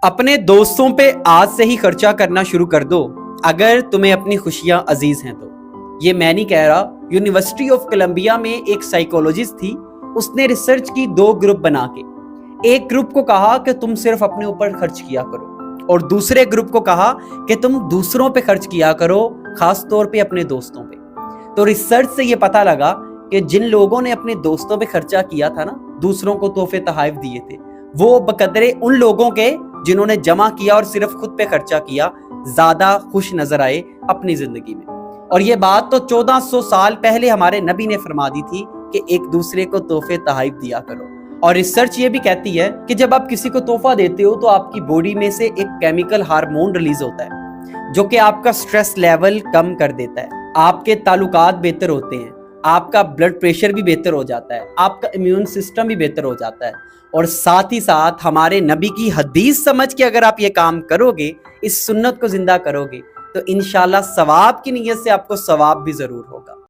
اپنے دوستوں پہ آج سے ہی خرچہ کرنا شروع کر دو اگر تمہیں اپنی خوشیاں عزیز ہیں تو۔ یہ میں نہیں کہہ رہا، یونیورسٹی آف کولمبیا میں ایک سائیکولوجسٹ تھی، اس نے ریسرچ کی 2 گروپ بنا کے۔ ایک گروپ کو کہا کہ تم صرف اپنے اوپر خرچ کیا کرو، اور دوسرے گروپ کو کہا کہ تم دوسروں پہ خرچ کیا کرو، خاص طور پہ اپنے دوستوں پہ۔ تو ریسرچ سے یہ پتہ لگا کہ جن لوگوں نے اپنے دوستوں پہ خرچہ کیا تھا نا، دوسروں کو تحفے تحائف دیے تھے، وہ بقدرے ان لوگوں کے جنہوں نے جمع کیا اور صرف خود پہ خرچہ کیا، زیادہ خوش نظر آئے اپنی زندگی میں۔ اور یہ بات تو 1400 سال پہلے ہمارے نبی نے فرما دی تھی کہ ایک دوسرے کو تحفے تحائف دیا کرو۔ اور ریسرچ یہ بھی کہتی ہے کہ جب آپ کسی کو تحفہ دیتے ہو تو آپ کی باڈی میں سے ایک کیمیکل ہارمون ریلیز ہوتا ہے جو کہ آپ کا سٹریس لیول کم کر دیتا ہے، آپ کے تعلقات بہتر ہوتے ہیں، آپ کا بلڈ پریشر بھی بہتر ہو جاتا ہے، آپ کا امیون سسٹم بھی بہتر ہو جاتا ہے۔ اور ساتھ ہی ساتھ ہمارے نبی کی حدیث سمجھ کے اگر آپ یہ کام کرو گے، اس سنت کو زندہ کرو گے، تو انشاءاللہ ثواب کی نیت سے آپ کو ثواب بھی ضرور ہوگا۔